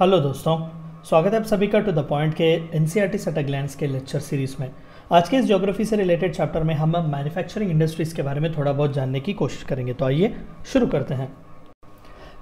Hello दोस्तों, स्वागत है आप सभी का टू द पॉइंट के एनसीईआरटी एट अ ग्लैंस के लेक्चर सीरीज में। आज के इस ज्योग्राफी से रिलेटेड चैप्टर में हम मैन्युफैक्चरिंग इंडस्ट्रीज़ के बारे में थोड़ा बहुत जानने की कोशिश करेंगे। तो आइए शुरू करते हैं।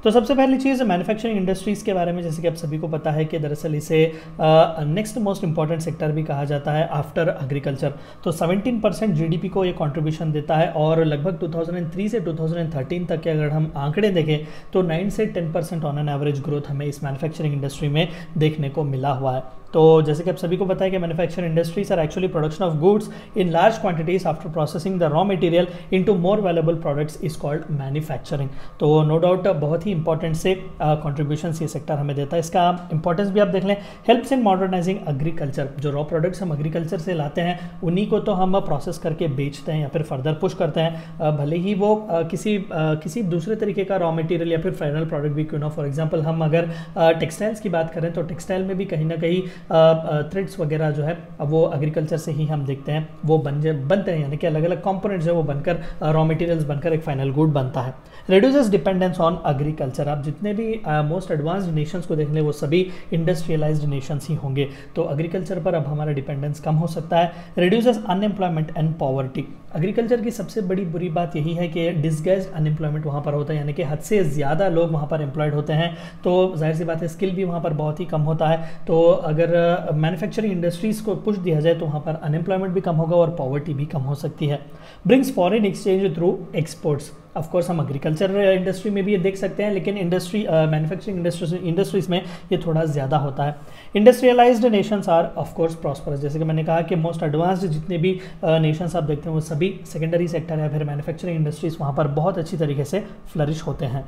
तो सबसे पहली चीज़ मैन्युफैक्चरिंग इंडस्ट्रीज़ के बारे में, जैसे कि आप सभी को पता है कि दरअसल इसे नेक्स्ट मोस्ट इंपॉर्टेंट सेक्टर भी कहा जाता है आफ्टर एग्रीकल्चर। तो 17% जीडीपी को ये कंट्रीब्यूशन देता है और लगभग 2003 से 2013 तक के अगर हम आंकड़े देखें तो 9 से 10% ऑन एन एवरेज ग्रोथ हमें इस मैन्युफैक्चरिंग इंडस्ट्री में देखने को मिला हुआ है। तो जैसे कि आप सभी को पता है कि manufacturing industries are actually production of goods in large quantities after processing the raw material into more valuable products is called manufacturing. तो नो डाउट बहुत ही इंपॉर्टेंट से कंट्रीब्यूशन ये सेक्टर हमें देता है। इसका इंपॉर्टेंस भी आप देख लें, हेल्प्स इन मॉडर्नाइजिंग एग्रीकल्चर। जो रॉ प्रोडक्ट्स हम एग्रीकल्चर से लाते हैं उन्हीं को तो हम प्रोसेस करके बेचते हैं या फिर फर्दर पुश करते हैं, भले ही वो किसी दूसरे तरीके का रॉ मटेरियल या फिर फाइनल प्रोडक्ट भी क्यों ना। फॉर एग्जाम्पल हम अगर टेक्सटाइल्स की बात करें तो टेक्सटाइल में भी कहीं ना कहीं थ्रेड्स वगैरह जो है वो एग्रीकल्चर से ही हम देखते हैं वो बनते हैं, यानी कि अलग अलग कंपोनेंट्स है वो बनकर रॉ मटेरियल्स बनकर एक फाइनल गुड बनता है। Reduces dependence on agriculture. आप जितने भी मोस्ट एडवांस्ड नेशंस को देख लें वो सभी इंडस्ट्रियलाइज्ड नेशंस ही होंगे, तो एग्रीकल्चर पर अब हमारा डिपेंडेंस कम हो सकता है। Reduces unemployment and poverty. Agriculture की सबसे बड़ी बुरी बात यही है कि डिस्गाइज्ड अनएम्प्लॉयमेंट वहाँ पर होता है, यानी कि हद से ज़्यादा लोग वहाँ पर एम्प्लॉयड होते हैं, तो जाहिर सी बात है स्किल भी वहाँ पर बहुत ही कम होता है। तो अगर मैन्युफैक्चरिंग इंडस्ट्रीज़ को पुश दिया जाए तो वहाँ पर अनएम्प्लॉयमेंट भी कम होगा और पॉवर्टी भी कम हो सकती है। Brings foreign exchange through exports. Of course हम एग्रीकल्चर इंडस्ट्री में भी ये देख सकते हैं, लेकिन मैन्युफैक्चरिंग इंडस्ट्रीज में ये थोड़ा ज़्यादा होता है। Industrialized nations are of course prosperous. जैसे कि मैंने कहा कि मोस्ट एडवांस्ड जितने भी नेशंस आप देखते हैं वो सभी सेकेंडरी सेक्टर या फिर मैन्युफैक्चरिंग इंडस्ट्रीज वहाँ पर बहुत अच्छी तरीके से फ्लरिश होते हैं।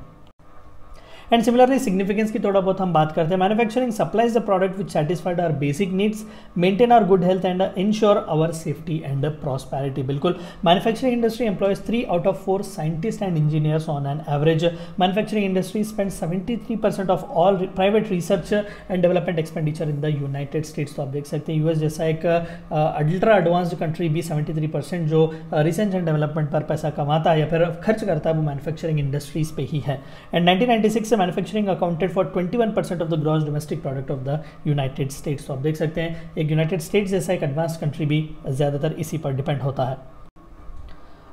एंड सिमिलरली सिग्निफिकेंस की थोड़ा बहुत हम बात करते हैं। Manufacturing supplies the product which satisfied our basic needs, maintain our good health and ensure our safety and prosperity. बिल्कुल, manufacturing industry employs 3 out of 4 scientist and engineers on an average. Manufacturing industry spend 73% of all private research and development expenditure in the United States. तो आप देख सकते हैं US जैसा एक ultra advanced country भी 73% जो रिसर्च एंड डेवलपमेंट पर पैसा कमाता है या फिर खर्च करता है वो मैन्युफैक्चरिंग इंडस्ट्रीज पे ही है। एंड 1996 से manufacturing accounted for 21% of the gross domestic product of the United States. तो आप देख सकते हैं एक यूनाइटेड स्टेट्स जैसा एक एडवांस कंट्री भी ज़्यादातर इसी पर डिपेंड होता है।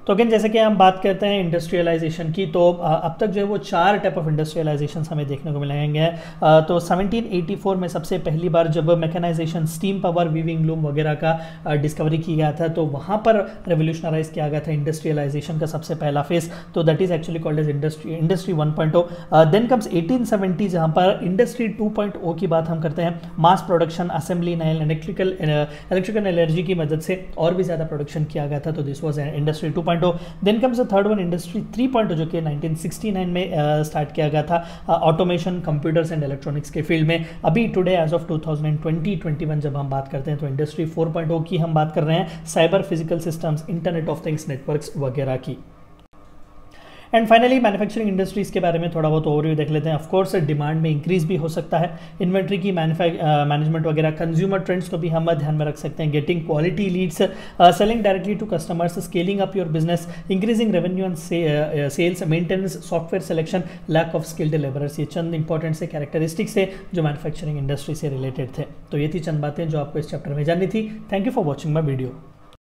तो अगेन जैसे कि हम बात करते हैं इंडस्ट्रियलाइजेशन की, तो अब तक जो है वो 4 टाइप ऑफ इंडस्ट्रियलाइजेशन हमें देखने को मिलेंगे। तो 1784 में सबसे पहली बार जब mechanization, steam power, weaving loom वगैरह का डिस्कवरी किया गया था तो वहाँ पर रेवोल्यूशनराइज किया गया था इंडस्ट्रियलाइजेशन का सबसे पहला फेज। तो that is actually called as industry 1.0। Then comes 1870 जहाँ पर इंडस्ट्री 2.0 की बात हम करते हैं। मास प्रोडक्शन, असेंबली, नए इलेक्ट्रिकल एनर्जी की मदद से और भी ज़्यादा प्रोडक्शन किया गया था, तो this was industry 2.0। Then comes the third one industry 3.0 जो कि 1969 में स्टार्ट किया गया था ऑटोमेशन, कंप्यूटर्स एंड इलेक्ट्रॉनिक्स के फील्ड में। अभी टुडे एज ऑफ 2020-21 जब हम बात करते हैं तो इंडस्ट्री 4.0 की हम बात कर रहे हैं, cyber physical systems, internet of things, networks वगैरह की। एंड फाइनली मैन्युफैक्चरिंग इंडस्ट्रीज़ के बारे में थोड़ा बहुत ओवरव्यू देख लेते हैं। ऑफकोर्स डिमांड में इंक्रीज भी हो सकता है, इन्वेंट्री की मैनेजमेंट वगैरह, कंज्यूमर ट्रेंड्स को भी हम ध्यान में रख सकते हैं, getting quality leads, selling directly to customers, scaling up your business, increasing revenue and sales, maintenance, software selection, lack of skilled labourers. ये चंद इंपॉर्टेंट से कैरेक्टरिस्टिक्स है जो मैन्युफैक्चरिंग इंडस्ट्री से रिलेटेड थे। तो ये थी चंद बातें जो आपको इस चैप्टर में जाननी थी। Thank you for watching my video.